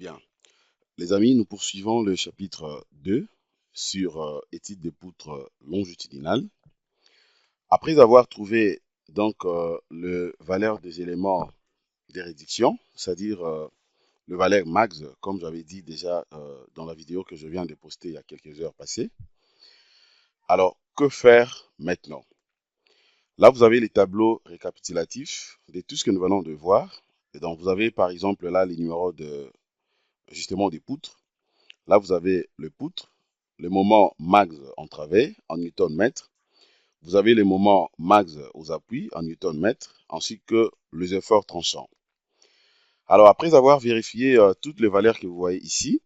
Bien. Les amis, nous poursuivons le chapitre 2 sur étude des poutres longitudinales. Après avoir trouvé donc le valeur des éléments des réductions, c'est-à-dire le valeur max, comme j'avais dit déjà dans la vidéo que je viens de poster il y a quelques heures passées. Alors, que faire maintenant? Là, vous avez les tableaux récapitulatifs de tout ce que nous venons de voir. Et donc, vous avez par exemple là les numéros justement des poutres. Là, vous avez le poutre, le moment max en travers en newton-mètre. Vous avez le moment max aux appuis en newton-mètre, ainsi que les efforts tranchants. Alors, après avoir vérifié toutes les valeurs que vous voyez ici,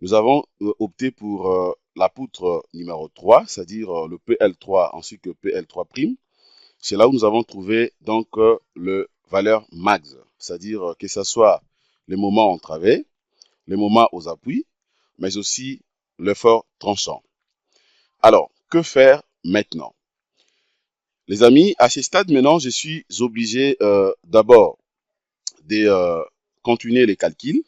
nous avons opté pour la poutre numéro 3, c'est-à-dire le PL3 ainsi que PL3'. C'est là où nous avons trouvé donc le valeur max, c'est-à-dire que ce soit les moments en travers, les moments aux appuis, mais aussi l'effort tranchant. Alors, que faire maintenant? Les amis, à ce stade maintenant, je suis obligé d'abord de continuer les calculs.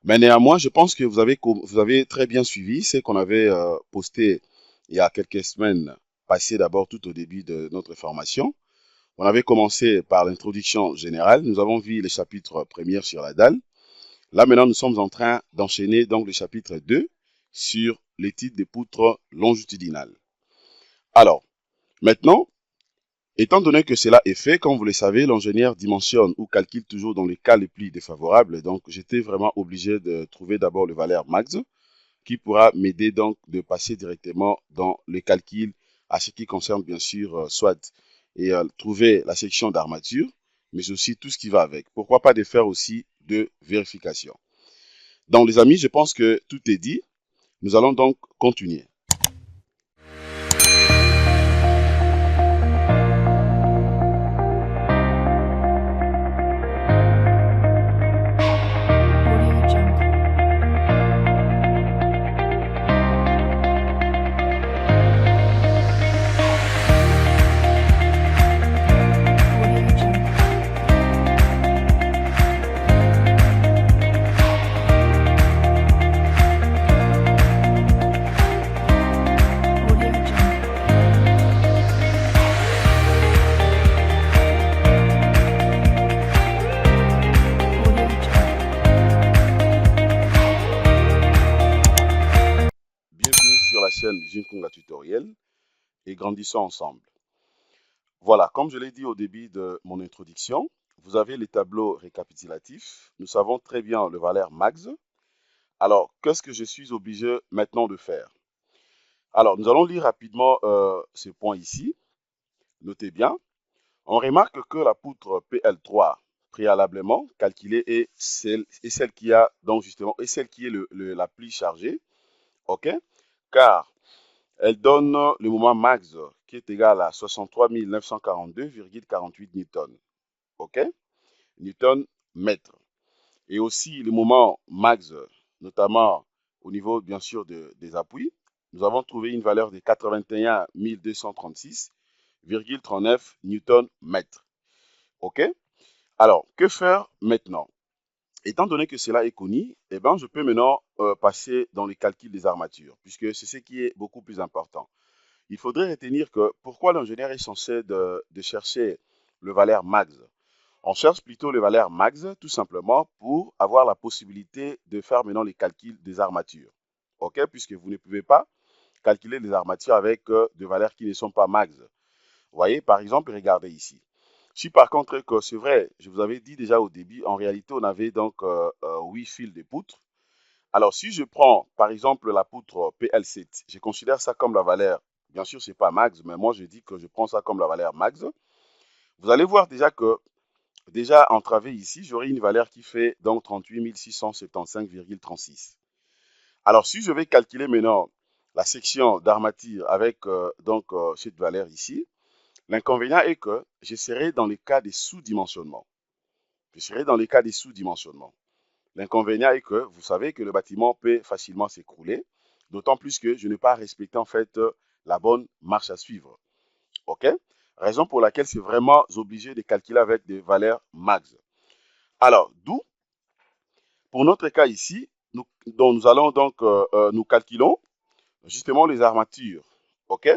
Mais néanmoins, je pense que vous avez très bien suivi ce qu'on avait posté il y a quelques semaines passées, d'abord tout au début de notre formation. On avait commencé par l'introduction générale. Nous avons vu le chapitre premier sur la dalle. Là, maintenant, nous sommes en train d'enchaîner donc le chapitre 2 sur l'étude des poutres longitudinales. Alors, maintenant, étant donné que cela est fait, comme vous le savez, l'ingénieur dimensionne ou calcule toujours dans les cas les plus défavorables. Donc, j'étais vraiment obligé de trouver d'abord le valeur max qui pourra m'aider donc de passer directement dans le calcul à ce qui concerne bien sûr soit et trouver la section d'armature, mais aussi tout ce qui va avec. Pourquoi pas de faire aussi de vérification. Donc, les amis, je pense que tout est dit. Nous allons donc continuer. Bienvenue sur la chaîne Jinkonga Tutoriel et grandissons ensemble. Voilà, comme je l'ai dit au début de mon introduction, vous avez les tableaux récapitulatifs. Nous savons très bien le valeur max. Alors, qu'est-ce que je suis obligé maintenant de faire? Alors, nous allons lire rapidement ce point ici. Notez bien. On remarque que la poutre PL3 préalablement calculée est celle qui a donc justement et celle qui est la plus chargée, ok? Car elle donne le moment max qui est égal à 63 942,48 newtons, ok? Newton mètre. Et aussi le moment max, notamment au niveau bien sûr des appuis, nous avons trouvé une valeur de 81 236,39 newton mètre. OK? Alors, que faire maintenant? Étant donné que cela est connu, eh ben, je peux maintenant passer dans les calculs des armatures, puisque c'est ce qui est beaucoup plus important. Il faudrait retenir que pourquoi l'ingénieur est censé de chercher le valeur max? On cherche plutôt le valeur max tout simplement pour avoir la possibilité de faire maintenant les calculs des armatures. OK? Puisque vous ne pouvez pas calculer les armatures avec des valeurs qui ne sont pas max. Vous voyez, par exemple, regardez ici. Si par contre, que c'est vrai, je vous avais dit déjà au début, en réalité, on avait donc 8 fils de poutres. Alors, si je prends, par exemple, la poutre PL7, je considère ça comme la valeur, bien sûr, ce n'est pas max, mais moi, je dis que je prends ça comme la valeur max. Vous allez voir déjà que, déjà entravé ici, j'aurai une valeur qui fait donc 38 675,36. Alors, si je vais calculer maintenant la section d'armature avec cette valeur ici, l'inconvénient est que je serai dans les cas de sous-dimensionnement. Je serai dans les cas de sous-dimensionnement. L'inconvénient est que vous savez que le bâtiment peut facilement s'écrouler, d'autant plus que je n'ai pas respecté en fait la bonne marche à suivre. OK? Raison pour laquelle c'est vraiment obligé de calculer avec des valeurs max. Alors, d'où Pour notre cas ici, nous allons donc, nous calculons justement les armatures, ok,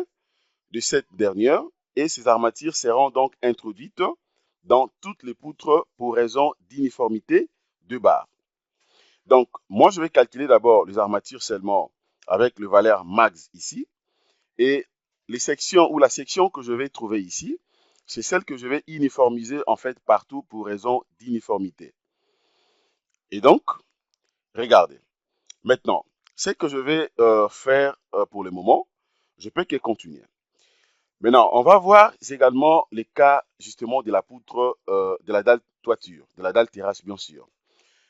de cette dernière, et ces armatures seront donc introduites dans toutes les poutres pour raison d'uniformité de barre. Donc, moi, je vais calculer d'abord les armatures seulement avec le valeur max ici, et les sections ou la section que je vais trouver ici, c'est celle que je vais uniformiser en fait partout pour raison d'uniformité. Et donc, regardez. Maintenant, ce que je vais faire pour le moment, je peux que continuer. Maintenant, on va voir également les cas justement de la poutre, de la dalle toiture, de la dalle terrasse bien sûr.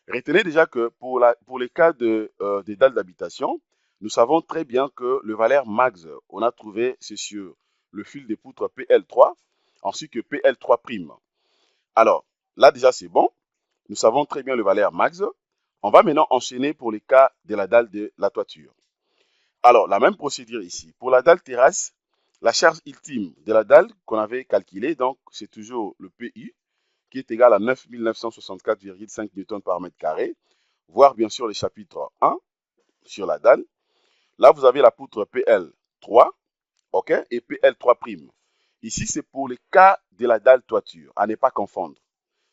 Retenez déjà que pour les cas des dalles d'habitation, nous savons très bien que le valeur max, on a trouvé, c'est sur le fil des poutres PL3, ainsi que PL3'. Alors, là déjà c'est bon, nous savons très bien le valeur max. On va maintenant enchaîner pour les cas de la dalle de la toiture. Alors, la même procédure ici. Pour la dalle terrasse, la charge ultime de la dalle qu'on avait calculée, donc c'est toujours le PU, qui est égal à 9964,5 Newton par mètre carré, voire bien sûr le chapitre 1 sur la dalle. Là, vous avez la poutre PL3, ok, et PL3'. Ici, c'est pour les cas de la dalle toiture, à ne pas confondre.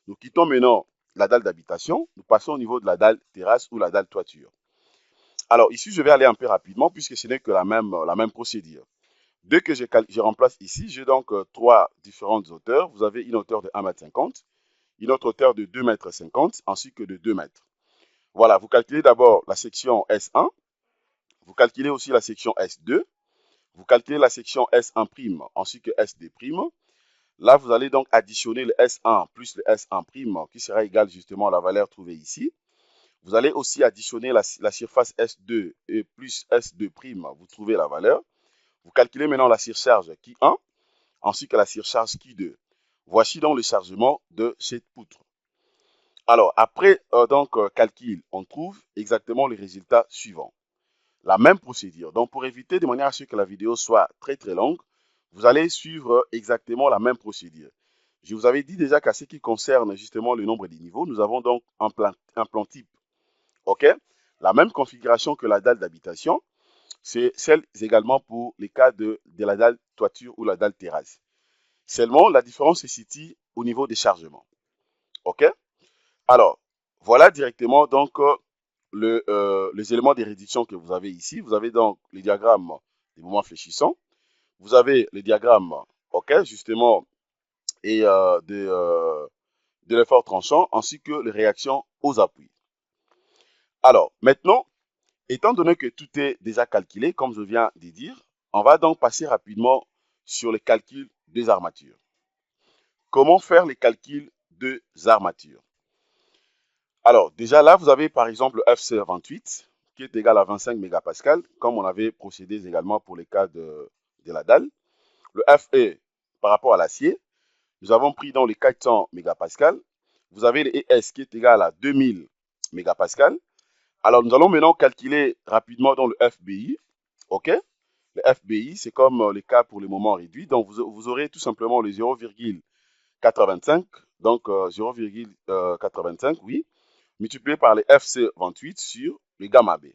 Nous quittons maintenant la dalle d'habitation, nous passons au niveau de la dalle terrasse ou la dalle toiture. Alors ici, je vais aller un peu rapidement puisque ce n'est que la même procédure. Dès que je remplace ici, j'ai donc trois différentes hauteurs. Vous avez une hauteur de 1,50 m, une autre hauteur de 2,50 m, ainsi que de 2 mètres. Voilà, vous calculez d'abord la section S1, vous calculez aussi la section S2, vous calculez la section S1', ainsi que SD'. Là, vous allez donc additionner le S1 plus le S1', qui sera égal justement à la valeur trouvée ici. Vous allez aussi additionner la surface S2 et plus S2', vous trouvez la valeur. Vous calculez maintenant la surcharge qui 1 ainsi que la surcharge qui 2. Voici donc le chargement de cette poutre. Alors, après calcul, on trouve exactement les résultats suivants. La même procédure. Donc, pour éviter de manière à ce que la vidéo soit très très longue, vous allez suivre exactement la même procédure. Je vous avais dit déjà qu'à ce qui concerne justement le nombre des niveaux, nous avons donc un plan type. OK? La même configuration que la dalle d'habitation, c'est celle également pour les cas de la dalle toiture ou la dalle terrasse. Seulement, la différence se situe au niveau des chargements. OK? Alors, voilà directement donc les éléments de réduction que vous avez ici. Vous avez donc les diagrammes des moments fléchissants. Vous avez les diagrammes, OK, justement, et de l'effort tranchant, ainsi que les réactions aux appuis. Alors, maintenant, étant donné que tout est déjà calculé, comme je viens de dire, on va donc passer rapidement sur le calcul des armatures. Comment faire les calculs des armatures? Alors, déjà là, vous avez par exemple le FC28 qui est égal à 25 mégapascales, comme on avait procédé également pour les cas de la dalle. Le FE par rapport à l'acier, nous avons pris dans les 400 mégapascales. Vous avez le ES qui est égal à 2000 mégapascales. Alors, nous allons maintenant calculer rapidement dans le FBI. OK? Le FBI, c'est comme les cas pour les moments réduits. Donc, vous aurez tout simplement le 0,85, donc 0,85, oui, multiplié par les FC28 sur le gamma B.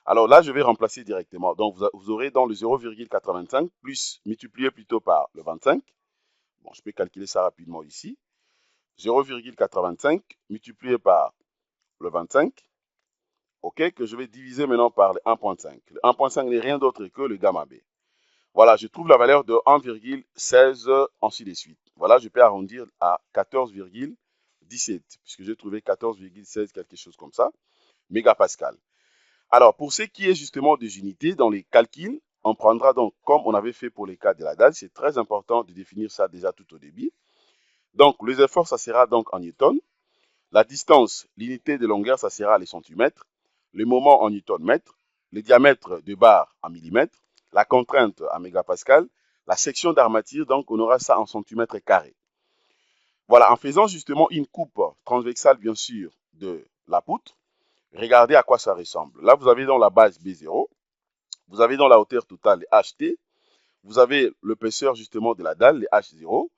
Alors là, je vais remplacer directement. Donc, vous aurez dans le 0,85 plus multiplié plutôt par le 25. Bon, je peux calculer ça rapidement ici. 0,85 multiplié par le 25. OK, que je vais diviser maintenant par le 1,5. Le 1,5 n'est rien d'autre que le gamma B. Voilà, je trouve la valeur de 1,16 ainsi de suite. Voilà, je peux arrondir à 14,17 puisque j'ai trouvé 14,16 quelque chose comme ça, mégapascal. Alors, pour ce qui est justement des unités dans les calculs, on prendra donc, comme on avait fait pour les cas de la dalle, c'est très important de définir ça déjà tout au début. Donc, les efforts, ça sera donc en newton. La distance, l'unité de longueur, ça sera les centimètres. Le moment en newton-mètre. Le diamètre de barre en millimètres. La contrainte en mégapascal. La section d'armature, donc on aura ça en centimètres carrés. Voilà, en faisant justement une coupe transversale, bien sûr, de la poutre, regardez à quoi ça ressemble. Là, vous avez dans la base B0, vous avez dans la hauteur totale les HT, vous avez l'épaisseur justement de la dalle, les H0,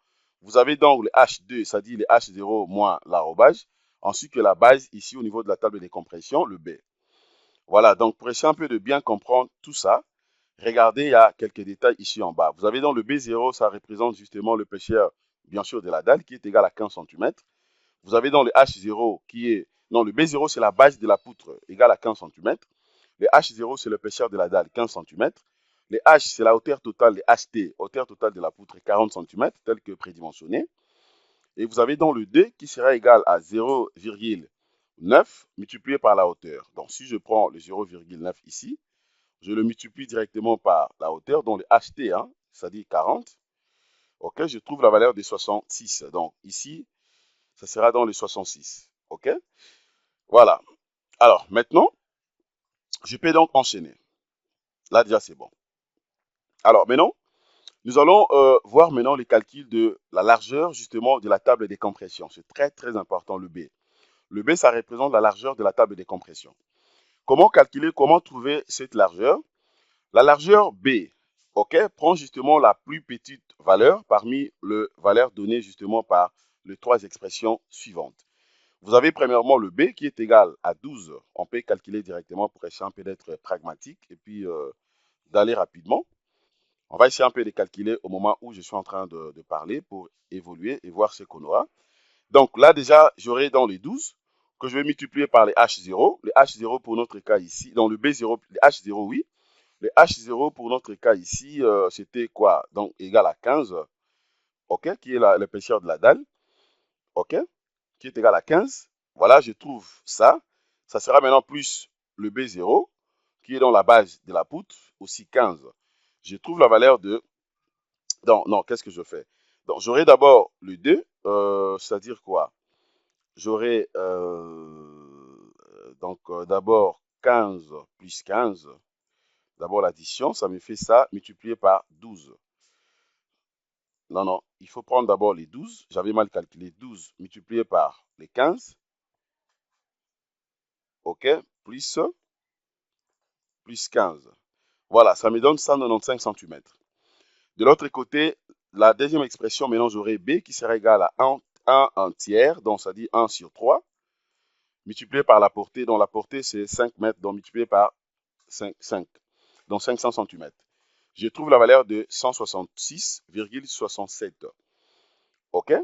vous avez donc le H2, c'est-à-dire les H0 moins l'arrobage, ainsi que la base ici au niveau de la table des compressions, le B. Voilà, donc pour essayer un peu de bien comprendre tout ça, regardez, il y a quelques détails ici en bas. Vous avez dans le B0, ça représente justement l'épaisseur, bien sûr, de la dalle qui est égale à 15 cm. Vous avez dans le H0 qui est, non, le B0 c'est la base de la poutre égale à 15 cm. Le H0 c'est l'épaisseur de la dalle, 15 cm. Le H c'est la hauteur totale, le HT, hauteur totale de la poutre, 40 cm, tel que prédimensionné. Et vous avez dans le D qui sera égal à 0,9 multiplié par la hauteur. Donc si je prends le 0,9 ici, je le multiplie directement par la hauteur, donc le HT, hein, c'est-à-dire 40. Ok, je trouve la valeur de 66. Donc ici, ça sera dans les 66. Ok, voilà. Alors maintenant, je peux donc enchaîner. Là déjà, c'est bon. Alors maintenant, nous allons voir maintenant les calculs de la largeur justement de la table des compressions. C'est très très important le B. Le B, ça représente la largeur de la table des compressions. Comment calculer, comment trouver cette largeur? La largeur B, ok, prend justement la plus petite valeur parmi les valeurs données justement par les trois expressions suivantes. Vous avez premièrement le B qui est égal à 12. On peut calculer directement pour essayer un peu d'être pragmatique et puis d'aller rapidement. On va essayer un peu de calculer au moment où je suis en train de parler pour évoluer et voir ce qu'on aura. Donc là déjà, j'aurai dans les 12 que je vais multiplier par les H0. Les H0 pour notre cas ici, dans le B0, les H0 oui. Les H0 pour notre cas ici, c'était quoi? Donc égal à 15, ok, qui est l'épaisseur de la dalle, ok, qui est égal à 15. Voilà, je trouve ça. Ça sera maintenant plus le B0, qui est dans la base de la poutre, aussi 15. Je trouve la valeur de... Non, qu'est-ce que je fais? Donc, j'aurai d'abord le 2, c'est-à-dire quoi? J'aurai d'abord 15 plus 15. D'abord l'addition, ça me fait ça multiplié par 12. Non, il faut prendre d'abord les 12. J'avais mal calculé. 12 multiplié par les 15. OK, plus 15. Voilà, ça me donne 195 cm. De l'autre côté, la deuxième expression, maintenant j'aurai B qui sera égal à 1 tiers, donc ça dit 1 sur 3, multiplié par la portée, dont la portée c'est 5 mètres, donc multiplié par 5, donc 500 cm. Je trouve la valeur de 166,67. OK?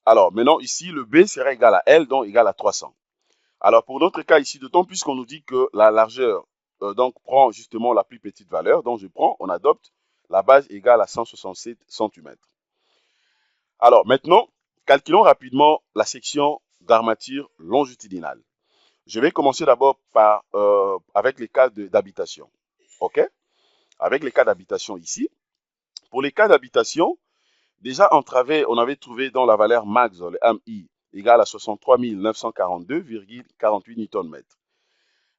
Alors, maintenant, ici, le B sera égal à L, donc égal à 300. Alors, pour notre cas ici, d'autant plus qu'on nous dit que la largeur donc prend justement la plus petite valeur, donc on adopte la base égale à 167 cm. Alors, maintenant, calculons rapidement la section d'armature longitudinale. Je vais commencer d'abord avec les cas d'habitation. OK? Avec les cas d'habitation ici. Pour les cas d'habitation, déjà on avait trouvé dans la valeur max, le MI, égale à 63 942,48 Nm.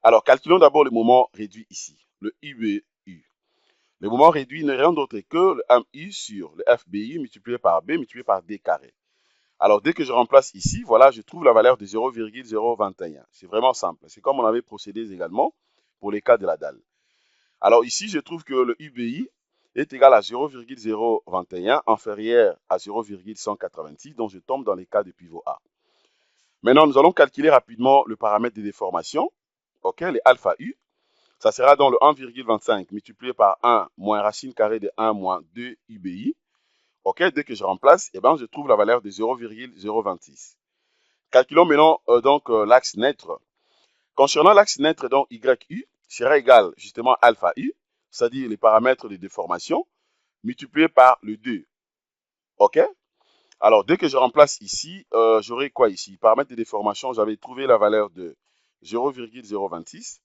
Alors, calculons d'abord le moment réduit ici, le IBU. Le moment réduit n'est rien d'autre que le MI sur le FBI multiplié par B multiplié par D carré. Alors, dès que je remplace ici, voilà, je trouve la valeur de 0,021. C'est vraiment simple. C'est comme on avait procédé également pour les cas de la dalle. Alors ici, je trouve que le UBI est égal à 0,021 inférieur à 0,186, donc je tombe dans les cas de pivot A. Maintenant, nous allons calculer rapidement le paramètre de déformation, ok, les alpha U. Ça sera dans le 1,25 multiplié par 1 moins racine carrée de 1 moins 2 UBI. Ok, dès que je remplace, eh ben, je trouve la valeur de 0,026. Calculons maintenant l'axe naître. Concernant l'axe naître, donc YU sera égal justement à alpha U, c'est-à-dire les paramètres de déformation, multiplié par le 2. OK? Alors, dès que je remplace ici, j'aurai quoi ici? Paramètre de déformation, j'avais trouvé la valeur de 0,026,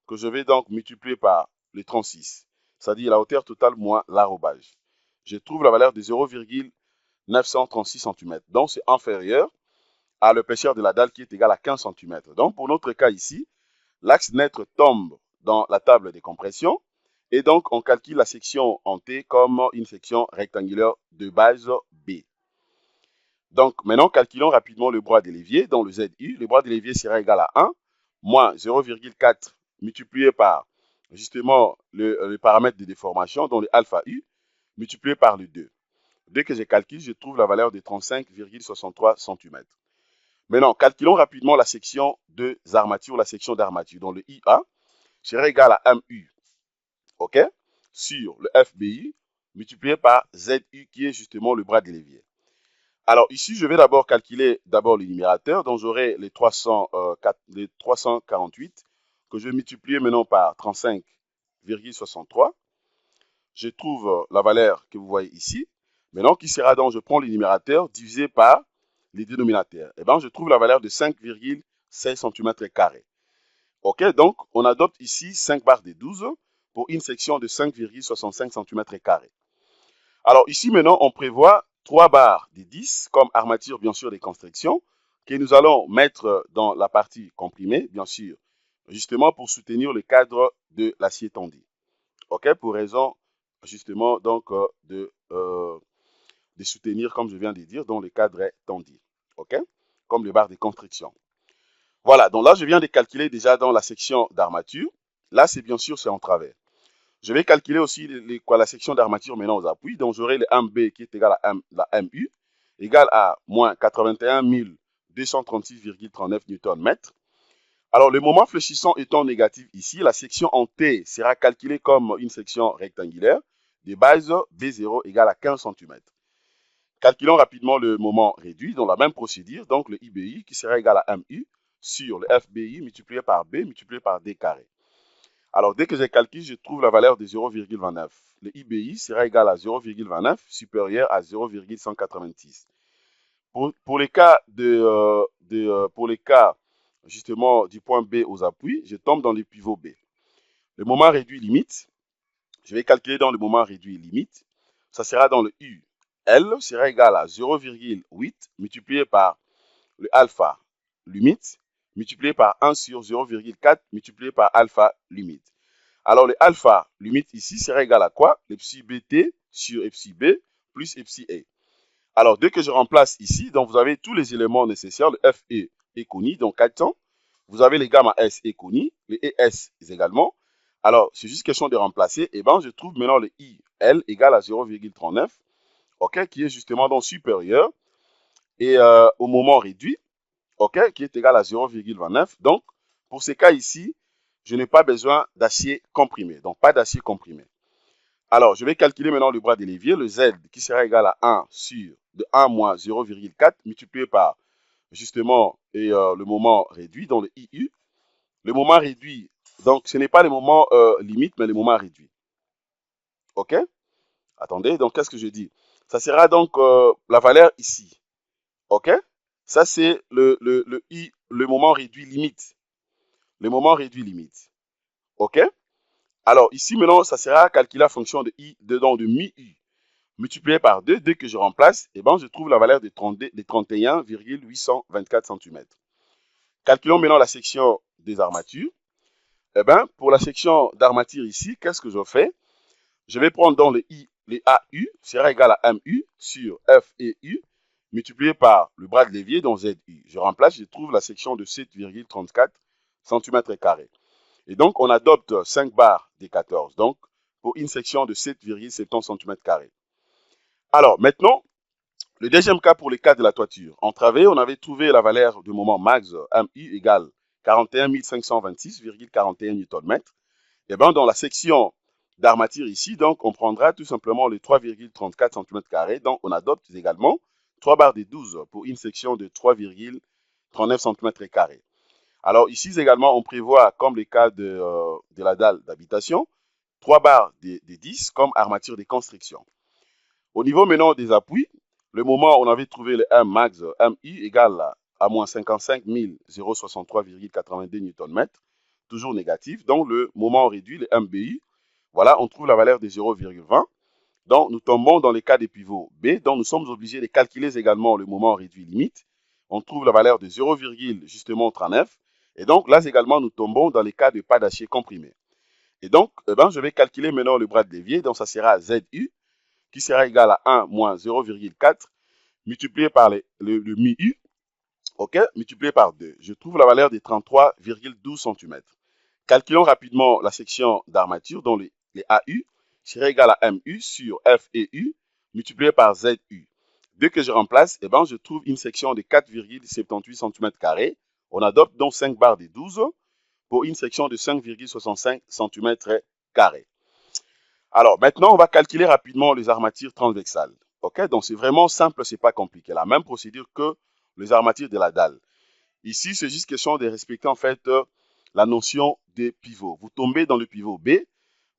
que je vais donc multiplier par le 36, c'est-à-dire la hauteur totale moins l'arrobage. Je trouve la valeur de 0,936 cm. Donc, c'est inférieur à l'épaisseur de la dalle qui est égale à 15 cm. Donc, pour notre cas ici, l'axe naître tombe dans la table des compressions et donc on calcule la section en T comme une section rectangulaire de base B. Donc maintenant, calculons rapidement le bras de l'évier dans le ZU. Le bras de l'évier sera égal à 1 moins 0,4 multiplié par justement le paramètre de déformation, dont le alpha U, multiplié par le 2. Dès que je calcule, je trouve la valeur de 35,63 cm. Maintenant, calculons rapidement la section de armatures, la section d'armature. Donc, le IA sera égal à MU, OK, sur le FBI multiplié par ZU qui est justement le bras de levier. Alors ici, je vais d'abord calculer le numérateur. Donc j'aurai les 348 que je vais multiplier maintenant par 35,63. Je trouve la valeur que vous voyez ici. Maintenant, qui sera donc, je prends le numérateur divisé par les dénominateurs. Et bien, je trouve la valeur de 5,16 cm². OK, donc on adopte ici 5 barres de 12 pour une section de 5,65 cm². Alors ici maintenant, on prévoit 3 barres de 10 comme armature bien sûr des constructions que nous allons mettre dans la partie comprimée, bien sûr, justement pour soutenir le cadre de l'acier tendu. OK, pour raison justement donc de soutenir, comme je viens de dire, dont le cadre est tendu. OK, comme les barres de construction. Voilà, donc là, je viens de calculer déjà dans la section d'armature. Là, c'est bien sûr, c'est en travers. Je vais calculer aussi la section d'armature maintenant aux appuis. Donc, j'aurai le MB qui est égal à la MU, égal à moins 81 236,39 Nm. Alors, le moment fléchissant étant négatif ici, la section en T sera calculée comme une section rectangulaire de base B0 égale à 15 cm. Calculons rapidement le moment réduit dans la même procédure. Donc, le IBI qui sera égal à MU sur le FBI multiplié par B multiplié par D carré. Alors, dès que j'ai calculé, je trouve la valeur de 0,29. Le IBI sera égal à 0,29 supérieur à 0,186. Pour les cas justement du point B aux appuis, je tombe dans le pivot B. Le moment réduit limite, je vais calculer dans le moment réduit limite, ça sera dans le U. L sera égal à 0,8 multiplié par le alpha limite multiplié par 1 sur 0,4 multiplié par alpha limite. Alors, le alpha limite ici sera égal à quoi? Le psi bt sur psi b plus psi a. Alors, dès que je remplace ici, donc vous avez tous les éléments nécessaires. Le FE est connu, donc 400. Vous avez les gamma S est connu, le ES également. Alors, c'est juste question de remplacer. Et bien, je trouve maintenant le IL égal à 0,39, OK, qui est justement donc supérieur et au moment réduit, OK, qui est égal à 0,29. Donc, pour ces cas ici, je n'ai pas besoin d'acier comprimé, donc pas d'acier comprimé. Alors, je vais calculer maintenant le bras de levier, le Z qui sera égal à 1 sur de 1 moins 0,4 multiplié par justement le moment réduit, dans le IU. Le moment réduit, donc ce n'est pas le moment limite, mais le moment réduit. OK? Attendez, donc qu'est-ce que je dis? Ça sera donc la valeur ici. OK? Ça, c'est le moment réduit limite. Le moment réduit limite. OK? Alors, ici, maintenant, ça sera calculé en fonction de I, de mi-U, multiplié par 2. Dès que je remplace, eh ben, je trouve la valeur de 31,824 cm. Calculons maintenant la section des armatures. Eh ben, pour la section d'armature ici, qu'est-ce que je fais? Je vais prendre dans le AU, sera égal à MU sur F et U, multiplié par le bras de levier dans ZU. Je remplace, je trouve la section de 7,34 cm². Et donc, on adopte 5 barres des 14, donc pour une section de 7,70 cm². Alors, maintenant, le deuxième cas pour les cas de la toiture. En travée, on avait trouvé la valeur du moment max MU égale 41 526,41 Nm. Et bien, dans la section d'armature ici, donc, on prendra tout simplement les 3,34 cm². Donc, on adopte également 3 barres de 12 pour une section de 3,39 cm². Alors ici également, on prévoit, comme le cas de la dalle d'habitation, 3 barres de 10 comme armature de construction. Au niveau maintenant des appuis, le moment où on avait trouvé le M max MI égale à moins 55 063,82 Nm, toujours négatif. Donc le moment réduit, le MBI, voilà, on trouve la valeur de 0,20. Donc nous tombons dans les cas des pivots B, donc nous sommes obligés de calculer également le moment réduit limite. On trouve la valeur de 0,39. Et donc, là également, nous tombons dans les cas de pas d'acier comprimé. Et donc, je vais calculer maintenant le bras de levier. Donc, ça sera ZU, qui sera égal à 1 moins 0,4 multiplié par le mi-U, OK, multiplié par 2. Je trouve la valeur de 33,12 cm. Calculons rapidement la section d'armature, dont les AU sera égal à MU sur F et U, multiplié par ZU. Dès que je remplace, eh ben, je trouve une section de 4,78 cm². On adopte donc 5 barres de 12 pour une section de 5,65 cm². Alors, maintenant, on va calculer rapidement les armatures transversales. OK? Donc, c'est vraiment simple, c'est pas compliqué. La même procédure que les armatures de la dalle. Ici, c'est juste question de respecter en fait la notion des pivots. Vous tombez dans le pivot B,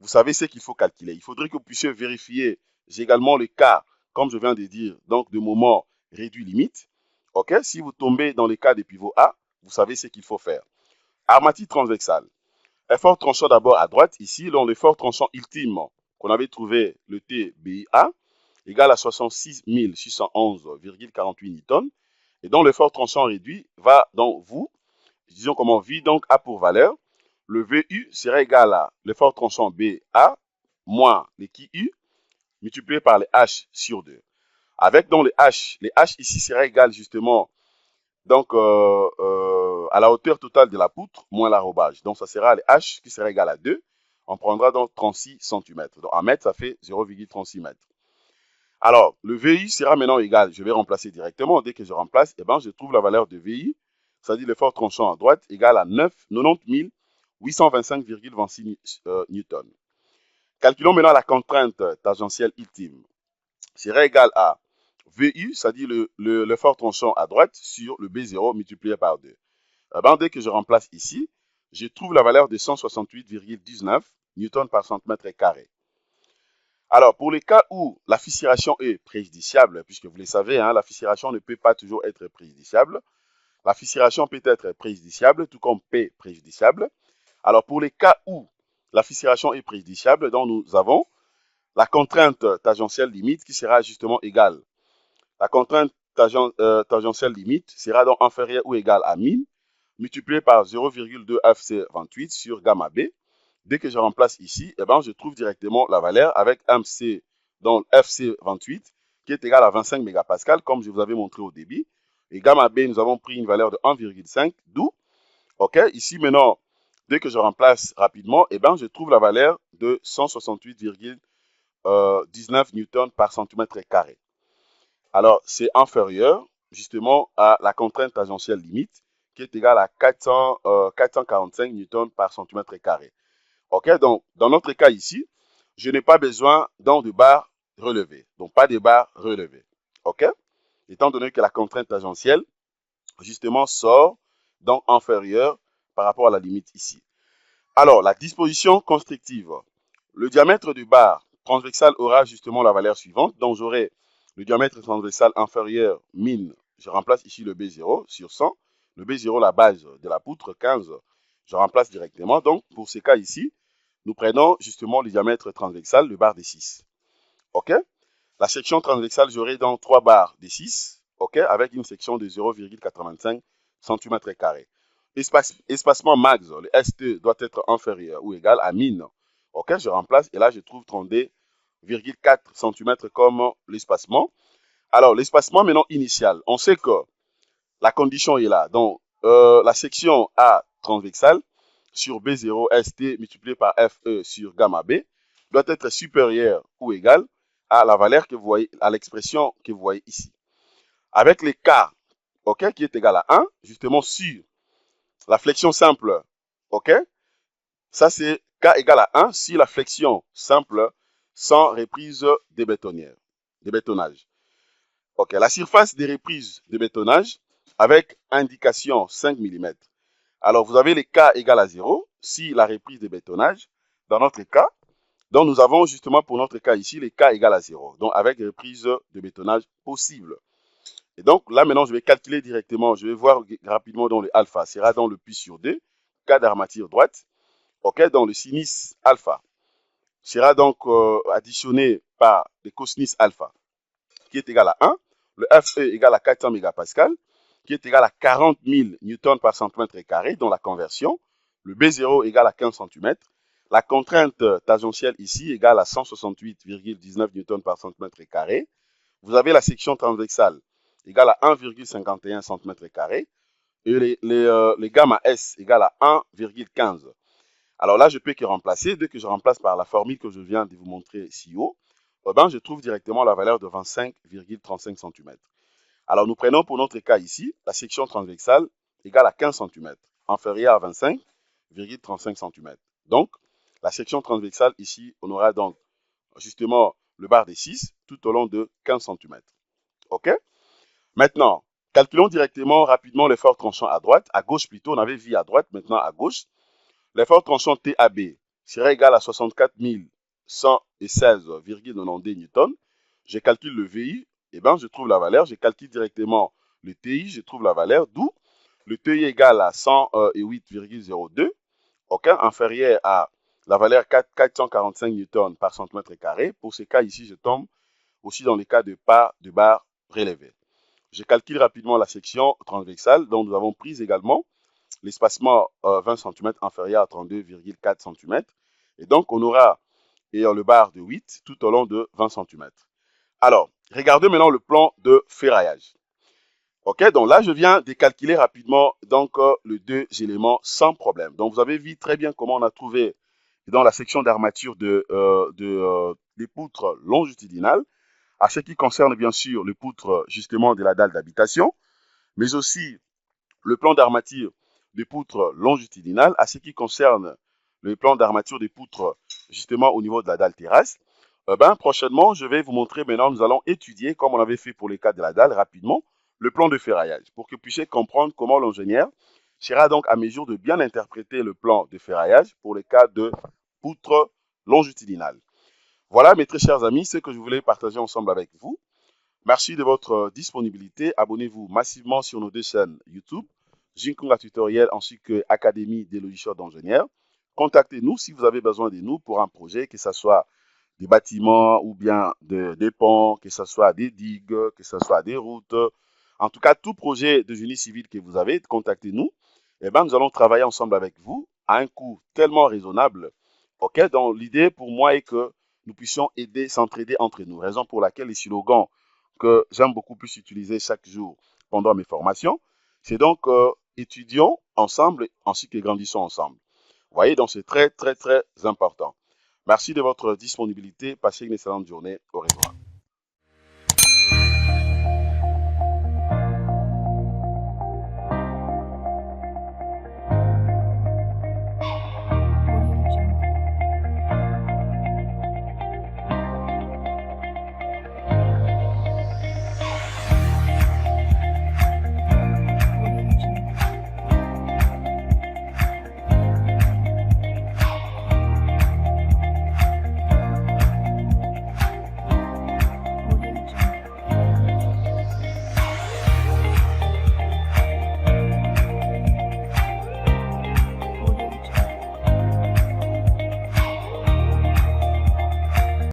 vous savez ce qu'il faut calculer. Il faudrait que vous puissiez vérifier également le cas, comme je viens de dire, donc de moment réduit limite. OK? Si vous tombez dans le cas des pivots A, vous savez ce qu'il faut faire. Armature transversale. Effort tranchant d'abord à droite, ici, dans l'effort tranchant ultime qu'on avait trouvé, le TBA, égal à 66 611,48 newtons. Et donc, l'effort tranchant réduit va dans vous, disons comment V, donc A pour valeur. Le VU sera égal à l'effort tranchant BA moins les QU multiplié par les H sur 2. Avec donc les H ici sera égal justement donc à la hauteur totale de la poutre moins l'arrobage. Donc ça sera les H qui sera égal à 2. On prendra donc 36 cm. Donc en mètre, ça fait 0,36 mètres. Alors, le VI sera maintenant égal, je vais remplacer directement. Dès que je remplace, eh ben, je trouve la valeur de VI, c'est-à-dire l'effort tranchant à droite, égal à 90 825,26 newtons. Calculons maintenant la contrainte tangentielle ultime. Sera égal à VU, c'est-à-dire l'effort tranchant à droite, sur le B0 multiplié par 2. Eh ben, dès que je remplace ici, je trouve la valeur de 168,19 newtons par centimètre carré. Alors, pour les cas où la fissuration est préjudiciable, puisque vous le savez, hein, la fissuration ne peut pas toujours être préjudiciable. La fissuration peut être préjudiciable, tout comme P préjudiciable. Alors, pour les cas où la fissuration est préjudiciable, donc nous avons la contrainte tangentielle limite qui sera justement égale. La contrainte tangentielle limite sera donc inférieure ou égale à 1000 multiplié par 0,2 FC28 sur gamma B. Dès que je remplace ici, eh ben, je trouve directement la valeur avec MC, donc FC28, qui est égal à 25 mégapascales, comme je vous avais montré au début. Et gamma B, nous avons pris une valeur de 1,5, d'où, OK, ici maintenant, dès que je remplace rapidement, eh ben, je trouve la valeur de 168,19 newtons par centimètre carré. Alors, c'est inférieur, justement, à la contrainte tangentielle limite, qui est égale à 445 newtons par centimètre carré. OK, donc, dans notre cas ici, je n'ai pas besoin donc de barres relevées. Donc, pas de barres relevées. OK, étant donné que la contrainte tangentielle, justement, sort donc inférieure par rapport à la limite ici. Alors, la disposition constructive. Le diamètre du barre transversal aura justement la valeur suivante. Donc, j'aurai le diamètre transversal inférieur 1000. Je remplace ici le B0 sur 100. Le B0, la base de la poutre, 15. Je remplace directement. Donc, pour ce cas ici, nous prenons justement le diamètre transversal, le barre des 6. OK? La section transversale, j'aurai donc 3 barres de 6, OK, avec une section de 0,85 cm². Espacement max, le ST doit être inférieur ou égal à 1000. OK, je remplace et là, je trouve 32,4 cm comme l'espacement. Alors, l'espacement maintenant initial, on sait que la condition est là. Donc, la section A transversale sur B0 ST multiplié par FE sur gamma B doit être supérieure ou égale à la valeur que vous voyez, à l'expression que vous voyez ici. Avec les K, OK, qui est égal à 1, justement sur la flexion simple, OK, ça c'est K égale à 1 si la flexion simple sans reprise de bétonnage. OK, la surface des reprises de bétonnage avec indication 5 mm. Alors, vous avez les K égale à 0 si la reprise de bétonnage, dans notre cas, donc nous avons justement pour notre cas ici les K égale à 0, donc avec reprise de bétonnage possible. Et donc là maintenant, je vais calculer directement, je vais voir rapidement dans le alpha, sera dans le pi sur 2, K d'armature droite, OK, dans le sinus alpha sera donc additionné par le cosinus alpha, qui est égal à 1, le FE égale à 400 mégapascales, qui est égal à 40 000 newtons par centimètre carré, dans la conversion, le B0 égale à 15 cm, la contrainte tangentielle ici égale à 168,19 newtons par centimètre carré, vous avez la section transversale égale à 1,51 cm², et les gamma S égale à 1,15. Alors là, je peux que remplacer, dès que je remplace par la formule que je viens de vous montrer si haut, je trouve directement la valeur de 25,35 cm. Alors, nous prenons pour notre cas ici la section transversale égale à 15 cm, inférieure à 25,35 cm. Donc, la section transversale ici, on aura donc justement le barre des 6 tout au long de 15 cm. OK? Maintenant, calculons directement rapidement l'effort tranchant à droite. À gauche plutôt, on avait vu à droite, maintenant à gauche. L'effort tranchant TAB serait égal à 64 116,92 newtons. Je calcule le VI, et je trouve la valeur. Je calcule directement le TI, je trouve la valeur, d'où le TI égale à 108,02, okay, inférieur à la valeur 445 newtons par centimètre carré. Pour ce cas ici, je tombe aussi dans les cas de barre relevée. Je calcule rapidement la section transversale dont nous avons pris également l'espacement 20 cm inférieur à 32,4 cm. Et donc, on aura le barre de 8 tout au long de 20 cm. Alors, regardez maintenant le plan de ferraillage. OK, donc là, je viens de calculer rapidement donc, les deux éléments sans problème. Donc, vous avez vu très bien comment on a trouvé dans la section d'armature des poutres longitudinales, à ce qui concerne bien sûr les poutres justement de la dalle d'habitation, mais aussi le plan d'armature des poutres longitudinales, à ce qui concerne le plan d'armature des poutres justement au niveau de la dalle terrasse. Prochainement, je vais vous montrer maintenant, nous allons étudier, comme on avait fait pour les cas de la dalle, rapidement, le plan de ferraillage, pour que vous puissiez comprendre comment l'ingénieur sera donc à mesure de bien interpréter le plan de ferraillage pour les cas de poutres longitudinales. Voilà, mes très chers amis, ce que je voulais partager ensemble avec vous. Merci de votre disponibilité. Abonnez-vous massivement sur nos deux chaînes YouTube, Jinkunga Tutoriel ainsi que Académie des logiciels d'ingénieurs. Contactez-nous si vous avez besoin de nous pour un projet, que ce soit des bâtiments ou bien des ponts, que ce soit des digues, que ce soit des routes. En tout cas, tout projet de génie civil que vous avez, contactez-nous. Nous allons travailler ensemble avec vous à un coût tellement raisonnable. OK? Donc, l'idée pour moi est que nous puissions aider, s'entraider entre nous. Raison pour laquelle les slogans que j'aime beaucoup plus utiliser chaque jour pendant mes formations, c'est donc étudions ensemble ainsi que grandissons ensemble. Vous voyez, donc c'est très, très, très important. Merci de votre disponibilité. Passez une excellente journée. Au revoir.